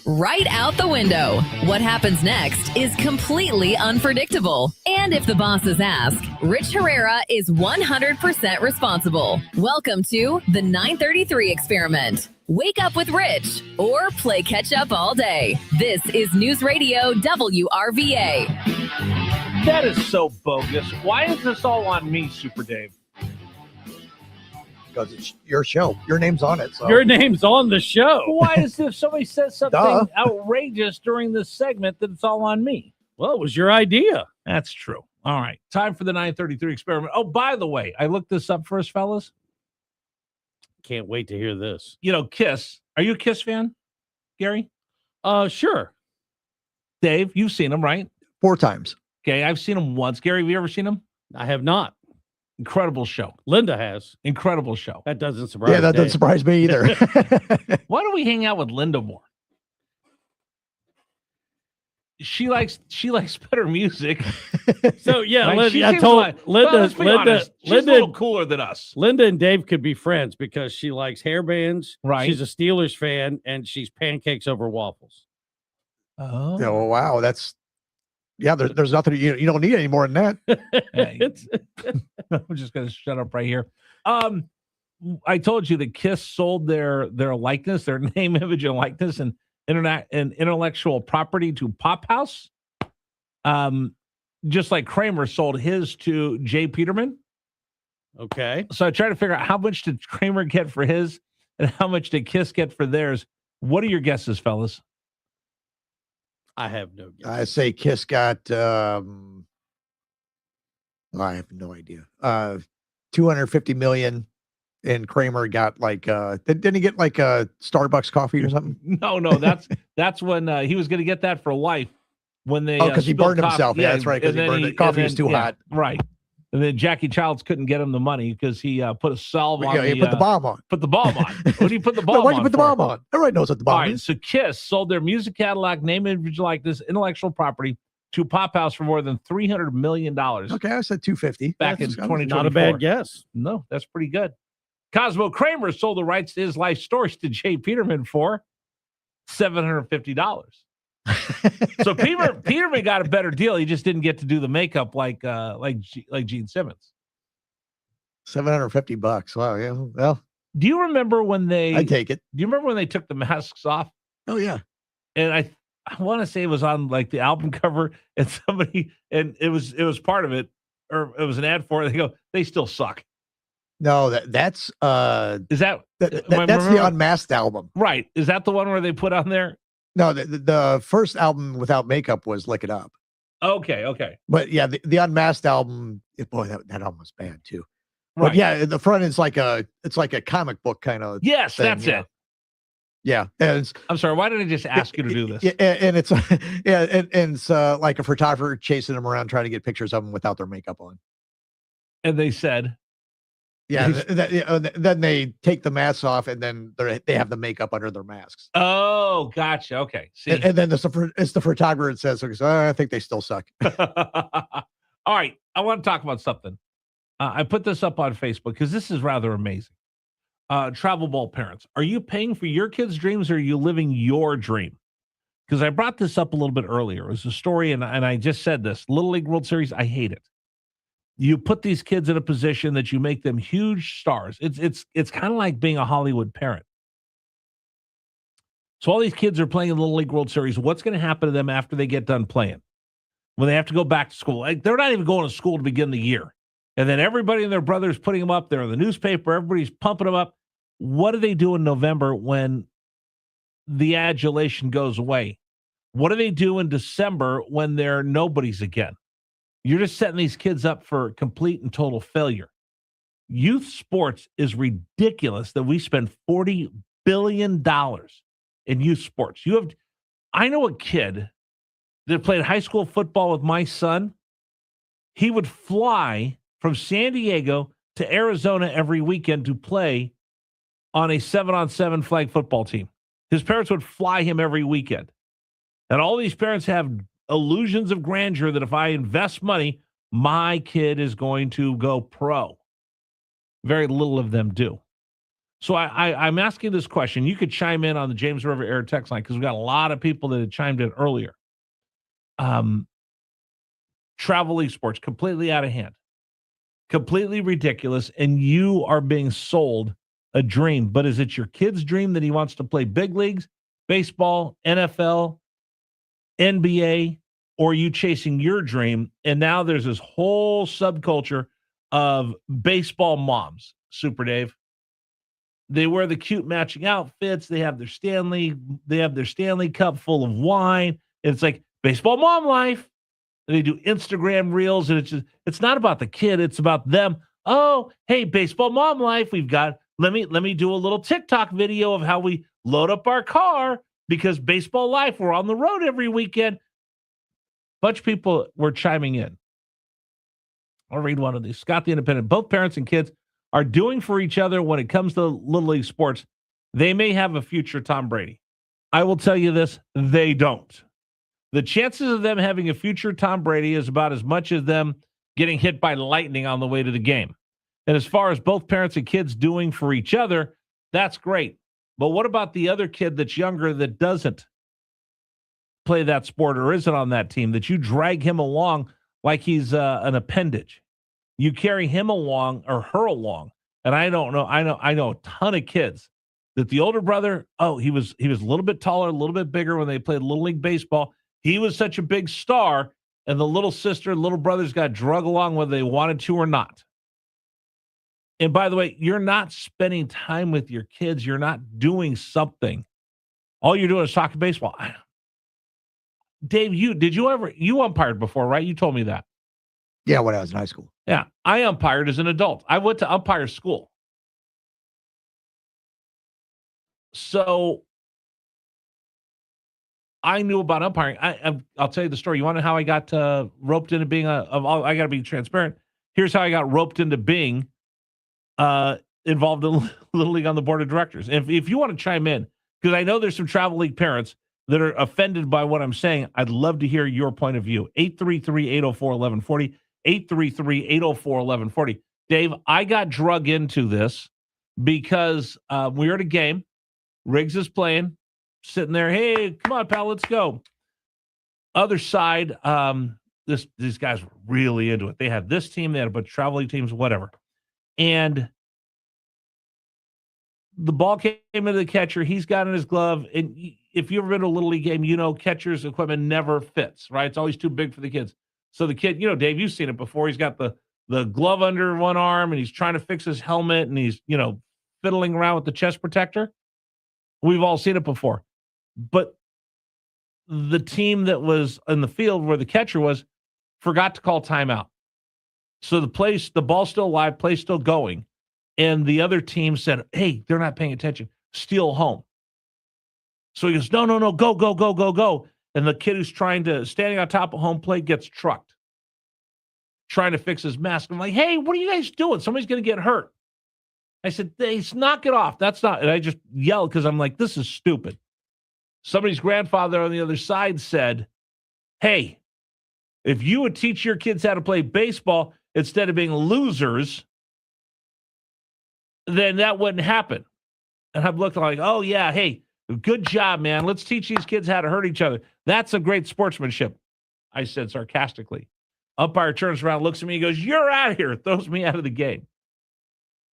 right out the window. What happens next is completely unpredictable. And if the bosses ask, Rich Herrera is 100% responsible. Welcome to the 933 Experiment. Wake up with Rich or play catch up all day. This is News Radio WRVA. That is so bogus. Why is this all on me, Super Dave? Because it's your show. Your name's on it. So. Your name's on the show. Why is if somebody says something outrageous during this segment that it's all on me? Well, it was your idea. That's true. All right. Time for the 933 Experiment. Oh, by the way, I looked this up first, fellas. Can't wait to hear this. You know, Kiss. Are you a Kiss fan, Gary? Sure. Dave, you've seen them, right? 4 times. Okay, I've seen them once. Gary, have you ever seen them? I have not. Incredible show. Linda has. Incredible show. That doesn't surprise me. Yeah, that doesn't surprise me either. Why don't we hang out with Linda more? She likes better music. So yeah, Right? Linda, I told let's be honest. She's a little cooler than us. Linda and Dave could be friends because she likes hair bands. Right. She's a Steelers fan and she's pancakes over waffles. Oh, Oh, wow. That's, there's nothing, you don't need any more than that. I'm just going to shut up right here. I told you that Kiss sold their likeness, their name, image, and likeness, and intellectual property to Pop House. Just like Kramer sold his to Jay Peterman. Okay. So I tried to figure out how much did Kramer get for his and how much did Kiss get for theirs. What are your guesses, fellas? I have no guess. I say Kiss got, I have no idea. 250 million, and Kramer got like, didn't he get like a Starbucks coffee or something? No, that's when he was going to get that for life. When they because he spilled burned himself. Yeah, that's right. Because he burned it. Coffee was too hot. Right. And then Jackie Childs couldn't get him the money because he put a salve on. He put the bomb on. Put the bomb on. What do you put the bomb on? Why'd you put the bomb on? Everybody knows what the bomb is. So Kiss sold their music catalog, name, image, likeness, intellectual property to Pop House for more than $300 million. Okay, I said 250. Back in 2024. Not a bad guess. No, that's pretty good. Cosmo Kramer sold the rights to his life stories to Jay Peterman for $750. So Peterman got a better deal. He just didn't get to do the makeup like Gene Simmons. $750. Wow. Yeah. Well, do you remember when I take it. Do you remember when they took the masks off? Oh yeah. And I want to say it was on like the album cover, and it was part of it, or it was an ad for it. They go, they still suck. No, that's is that that's the Unmasked album, right? Is that the one where they put on there? No, the first album without makeup was Lick It Up. Okay. But yeah, the Unmasked album, boy, that album was bad too. Right. But yeah, the front is like a comic book kind of. Yes, thing, that's it. Yeah, and I'm sorry. Why did I just ask you to do this? And it's and it's like a photographer chasing them around trying to get pictures of them without their makeup on. And they said, yeah, then they take the masks off, and then they have the makeup under their masks. Oh, gotcha. Okay. See, and then it's the photographer that says, I think they still suck. All right, I want to talk about something. I put this up on Facebook because this is rather amazing. Travel ball parents, are you paying for your kids' dreams, or are you living your dream? Because I brought this up a little bit earlier. It was a story, and I just said this. Little League World Series, I hate it. You put these kids in a position that you make them huge stars. It's kind of like being a Hollywood parent. So all these kids are playing in the Little League World Series. What's going to happen to them after they get done playing? When they have to go back to school? Like, they're not even going to school to begin the year. And then everybody and their brother's putting them up there in the newspaper. Everybody's pumping them up. What do they do in November when the adulation goes away? What do they do in December when they're nobodies again? You're just setting these kids up for complete and total failure. Youth sports is ridiculous that we spend $40 billion in youth sports. I know a kid that played high school football with my son. He would fly from San Diego to Arizona every weekend to play on a 7-on-7 flag football team. His parents would fly him every weekend. And all these parents have illusions of grandeur that if I invest money, my kid is going to go pro. Very little of them do. So I'm asking this question. You could chime in on the James River Air text line because we've got a lot of people that had chimed in earlier. Travel league sports, completely out of hand, completely ridiculous, and you are being sold a dream. But is it your kid's dream that he wants to play big leagues, baseball, NFL, NBA, or are you chasing your dream? And now there's this whole subculture of baseball moms, Super Dave. They wear the cute matching outfits. They have their Stanley Cup full of wine. It's like baseball mom life. And they do Instagram reels, and it's not about the kid, it's about them. Oh, hey, baseball mom life. We've got let me do a little TikTok video of how we load up our car because baseball life, we're on the road every weekend. Bunch of people were chiming in. I'll read one of these. Scott the Independent. Both parents and kids are doing for each other when it comes to Little League sports. They may have a future Tom Brady. I will tell you this, they don't. The chances of them having a future Tom Brady is about as much as them getting hit by lightning on the way to the game. And as far as both parents and kids doing for each other, that's great. But what about the other kid that's younger that doesn't play that sport or isn't on that team, that you drag him along like he's an appendage? You carry him along or her along. And I don't know. I know a ton of kids that the older brother, he was a little bit taller, a little bit bigger when they played Little League baseball. He was such a big star, and the little sister and little brothers got drug along whether they wanted to or not. And by the way, you're not spending time with your kids. You're not doing something. All you're doing is talking baseball. Dave, you umpired before, right? You told me that. Yeah, when I was in high school. Yeah, I umpired as an adult. I went to umpire school. So I knew about umpiring. I'll tell you the story. You want to know how I got roped into being I got to be transparent. Here's how I got roped into being involved in Little League on the board of directors. If you want to chime in, because I know there's some travel league parents that are offended by what I'm saying, I'd love to hear your point of view. 833-804-1140, 833-804-1140. Dave, I got drug into this because we were at a game. Riggs is playing, sitting there. Hey, come on, pal, let's go. Other side, these guys were really into it. They had this team, they had a bunch of travel league teams, whatever. And the ball came into the catcher. He's got in his glove. And if you've ever been to a Little League game, you know catcher's equipment never fits, right? It's always too big for the kids. So the kid, Dave, you've seen it before. He's got the glove under one arm, and he's trying to fix his helmet, and he's, fiddling around with the chest protector. We've all seen it before. But the team that was in the field where the catcher was forgot to call timeout. So the ball's still alive, play's still going. And the other team said, hey, they're not paying attention. Steal home. So he goes, no, go. And the kid who's standing on top of home plate gets trucked, trying to fix his mask. I'm like, hey, what are you guys doing? Somebody's going to get hurt. I said, hey, knock it off. That's not, and I just yelled because I'm like, this is stupid. Somebody's grandfather on the other side said, hey, if you would teach your kids how to play baseball instead of being losers, then that wouldn't happen. And I'm looking like, oh, yeah, hey, good job, man. Let's teach these kids how to hurt each other. That's a great sportsmanship, I said sarcastically. Umpire turns around, looks at me, and goes, you're out of here. Throws me out of the game.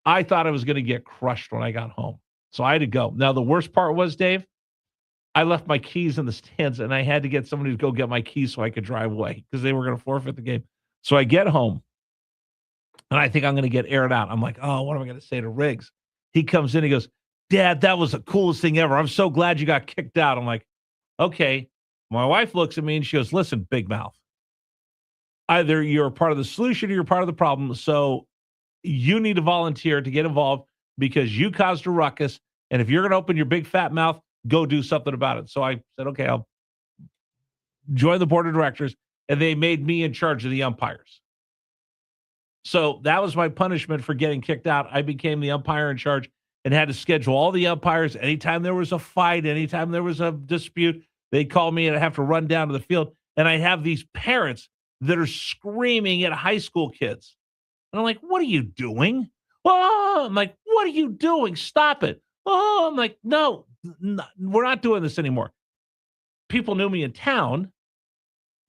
I thought I was going to get crushed when I got home. So I had to go. Now, the worst part was, Dave, I left my keys in the stands, and I had to get somebody to go get my keys so I could drive away because they were going to forfeit the game. So I get home, and I think I'm going to get aired out. I'm like, oh, what am I going to say to Riggs? He comes in, he goes, Dad, that was the coolest thing ever. I'm so glad you got kicked out. I'm like, okay. My wife looks at me, and she goes, listen, big mouth. Either you're part of the solution or you're part of the problem. So you need to volunteer to get involved because you caused a ruckus. And if you're going to open your big fat mouth, go do something about it. So I said, okay, I'll join the board of directors. And they made me in charge of the umpires. So that was my punishment for getting kicked out. I became the umpire in charge and had to schedule all the umpires. Anytime there was a fight, anytime there was a dispute, they called me and I have to run down to the field. And I have these parents that are screaming at high school kids. And I'm like, what are you doing? Oh, I'm like, what are you doing? Stop it. Oh, I'm like, no, we're not doing this anymore. People knew me in town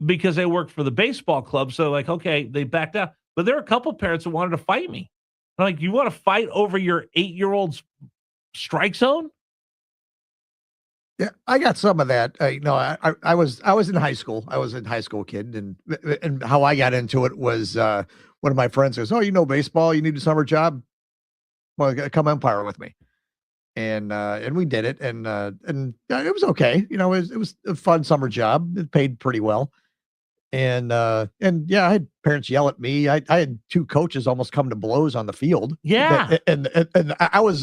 because I worked for the baseball club. So, like, okay, they backed out. But there are a couple parents that wanted to fight me. I'm like, you want to fight over your 8-year-old's strike zone? Yeah, I got some of that. I was in high school. I was a high school kid, and how I got into it was one of my friends says, "Oh, you know baseball? You need a summer job? Well, come umpire with me." And we did it, and it was okay. It was a fun summer job. It paid pretty well, and yeah, I had parents yell at me. I had two coaches almost come to blows on the field. Yeah. And I was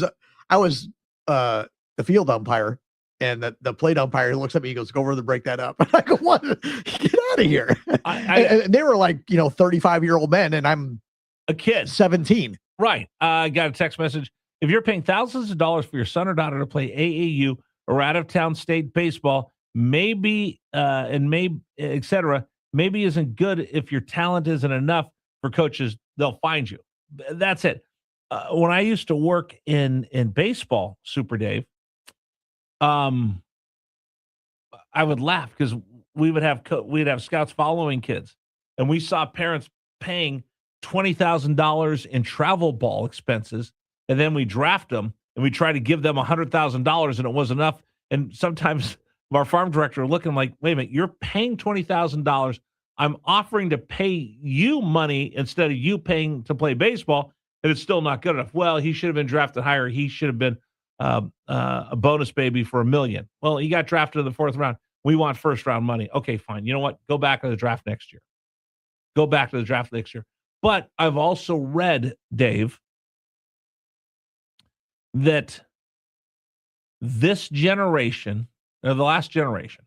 the field umpire. And the plate umpire looks at me, he goes, "Go over to break that up." I go, "What? Get out of here." And they were like, 35-year-old men, and I'm a kid. 17. Right. I got a text message. If you're paying thousands of dollars for your son or daughter to play AAU or out-of-town state baseball, maybe, et cetera, maybe isn't good if your talent isn't enough for coaches, they'll find you. That's it. When I used to work in baseball, Super Dave, I would laugh because we'd have scouts following kids, and we saw parents paying $20,000 in travel ball expenses, and then we draft them and we try to give them $100,000, and it wasn't enough. And sometimes our farm director looking like, "Wait a minute, you're paying $20,000. I'm offering to pay you money instead of you paying to play baseball, and it's still not good enough." Well, he should have been drafted higher. He should have been a bonus baby for $1 million. Well, he got drafted in the 4th round. We want first round money. Okay, fine. You know what? Go back to the draft next year. Go back to the draft next year. But I've also read, Dave, that this generation, or the last generation,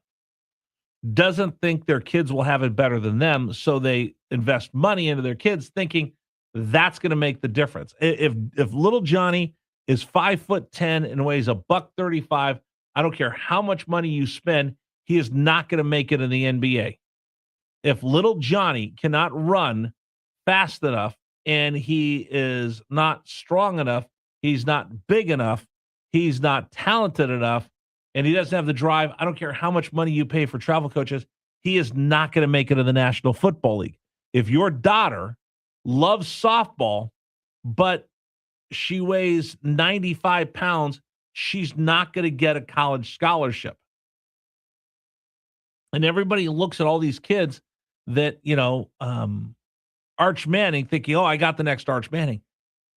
doesn't think their kids will have it better than them, so they invest money into their kids thinking that's going to make the difference. If little Johnny is 5'10" and weighs $135, I don't care how much money you spend, he is not going to make it in the NBA. If little Johnny cannot run fast enough and he is not strong enough, he's not big enough, he's not talented enough, and he doesn't have the drive, I don't care how much money you pay for travel coaches, he is not going to make it in the National Football League. If your daughter loves softball, but she weighs 95 pounds, she's not going to get a college scholarship. And everybody looks at all these kids that, Arch Manning, thinking, "Oh, I got the next Arch Manning."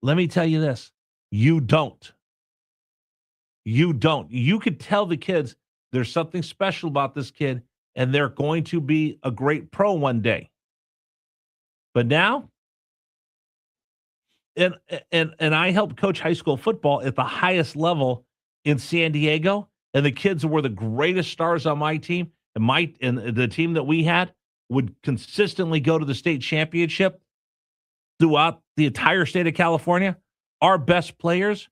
Let me tell you this. You don't. You don't. You could tell the kids there's something special about this kid, and they're going to be a great pro one day. But now, and I helped coach high school football at the highest level in San Diego, and the kids were the greatest stars on my team, and the team that we had would consistently go to the state championship throughout the entire state of California. Our best players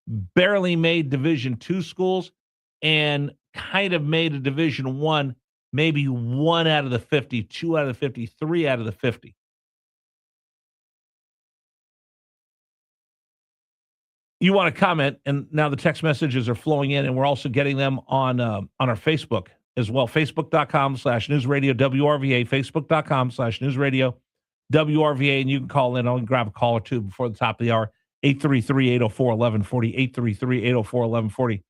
barely made Division II schools and kind of made a Division I, maybe 1 out of the 50, 2 out of the 50, 3 out of the 50. You want to comment, and now the text messages are flowing in, and we're also getting them on our Facebook as well. Facebook.com/newsradio WRVA, Facebook.com/newsradio WRVA, and you can call in. I'll grab a call or two before the top of the hour. 833-804-1140, 833-804-1140.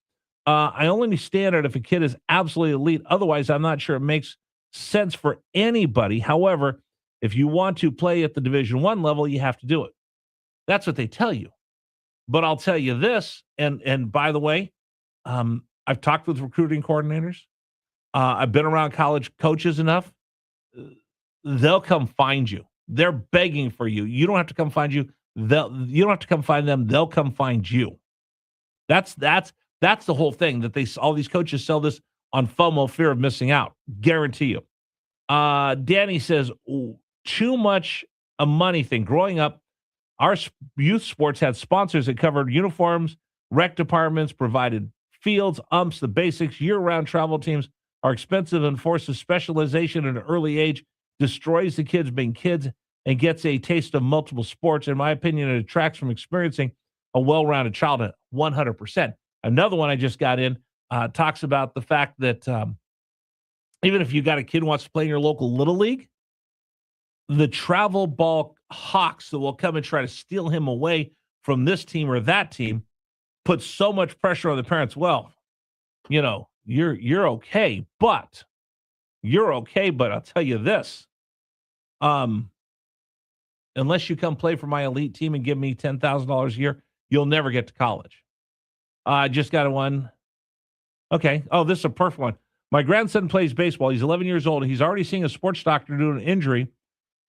I only stand it if a kid is absolutely elite. Otherwise, I'm not sure it makes sense for anybody. However, if you want to play at the Division I level, you have to do it. That's what they tell you. But I'll tell you this, and by the way, I've talked with recruiting coordinators. I've been around college coaches enough. They'll come find you. They're begging for you. You don't have to come find you. You don't have to come find them. They'll come find you. That's the whole thing, that all these coaches sell this on FOMO, fear of missing out. Guarantee you. Danny says, too much a money thing. Growing up, our youth sports had sponsors that covered uniforms, rec departments, provided fields, umps, the basics. Year-round travel teams are expensive and forces specialization at an early age, destroys the kids being kids, and gets a taste of multiple sports. In my opinion, it attracts from experiencing a well-rounded childhood, 100%. Another one I just got in talks about the fact that even if you got a kid who wants to play in your local Little League, the travel ball hawks that will come and try to steal him away from this team or that team put so much pressure on the parents. Well, you're okay, but I'll tell you this. Unless you come play for my elite team and give me $10,000 a year, you'll never get to college. I just got one. Okay. Oh, this is a perfect one. My grandson plays baseball. He's 11 years old. He's already seeing a sports doctor due to an injury,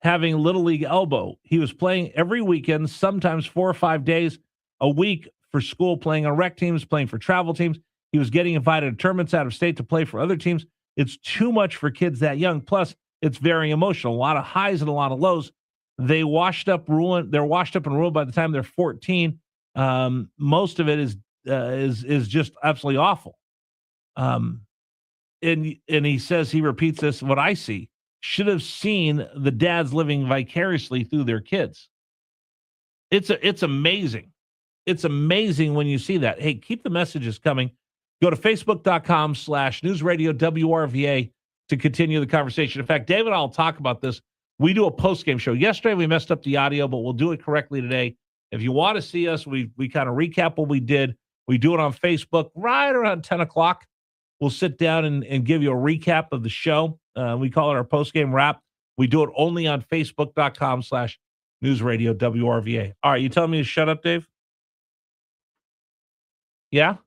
having Little League elbow. He was playing every weekend, sometimes 4 or 5 days a week for school, playing on rec teams, playing for travel teams. He was getting invited to tournaments out of state to play for other teams. It's too much for kids that young. Plus, it's very emotional. A lot of highs and a lot of lows. They're washed up and ruined by the time they're 14. Most of it is just absolutely awful. And he says, he repeats this, what I see, should have seen the dads living vicariously through their kids. It's amazing. It's amazing when you see that. Hey, keep the messages coming. Go to facebook.com/newsradio WRVA to continue the conversation. In fact, Dave and I will talk about this. We do a post-game show. Yesterday, we messed up the audio, but we'll do it correctly today. If you want to see us, we kind of recap what we did. We do it on Facebook right around 10 o'clock. We'll sit down and give you a recap of the show. We call it our post-game wrap. We do it only on facebook.com/newsradio WRVA. All right, you telling me to shut up, Dave? Yeah?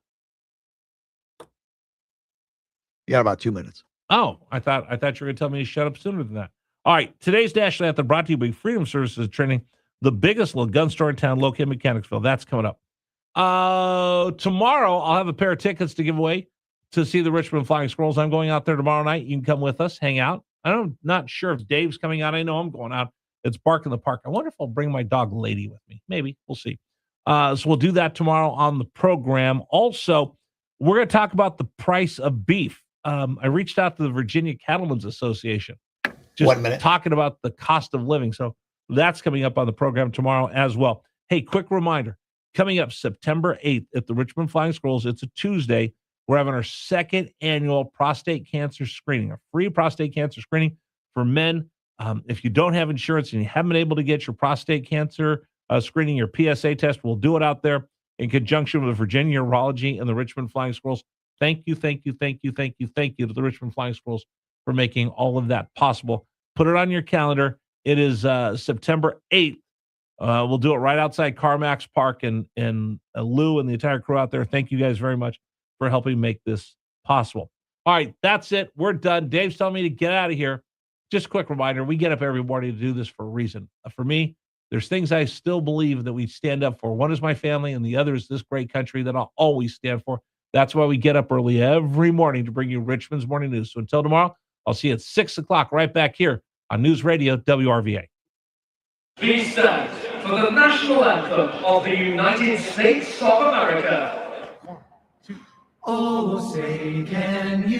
You got about 2 minutes. Oh, I thought you were going to tell me to shut up sooner than that. All right, today's National Anthem brought to you by Freedom Services Training, the biggest little gun store in town, located in Mechanicsville. That's coming up. Tomorrow, I'll have a pair of tickets to give away to see the Richmond Flying Squirrels. I'm going out there tomorrow night. You can come with us, hang out. I'm not sure if Dave's coming out. I know I'm going out. It's Bark in the Park. I wonder if I'll bring my dog Lady with me. Maybe. We'll see. So we'll do that tomorrow on the program. Also, we're going to talk about the price of beef. I reached out to the Virginia Cattlemen's Association. Just 1 minute. talking about the cost of living. So that's coming up on the program tomorrow as well. Hey, quick reminder. Coming up September 8th at the Richmond Flying Squirrels, it's a Tuesday. We're having our second annual prostate cancer screening, a free prostate cancer screening for men. If you don't have insurance and you haven't been able to get your prostate cancer screening, your PSA test, we'll do it out there in conjunction with Virginia Urology and the Richmond Flying Squirrels. Thank you to the Richmond Flying Squirrels for making all of that possible. Put it on your calendar. It is September 8th. We'll do it right outside CarMax Park, and Lou and the entire crew out there. Thank you guys very much for helping make this possible. All right, that's it. We're done. Dave's telling me to get out of here. Just a quick reminder, we get up every morning to do this for a reason. For me, there's things I still believe that we stand up for. One is my family, and the other is this great country that I'll always stand for. That's why we get up early every morning to bring you Richmond's Morning News. So until tomorrow, I'll see you at 6 o'clock right back here on News Radio WRVA. Please stand for the national anthem of the United States of America. 1, 2. Oh, say can you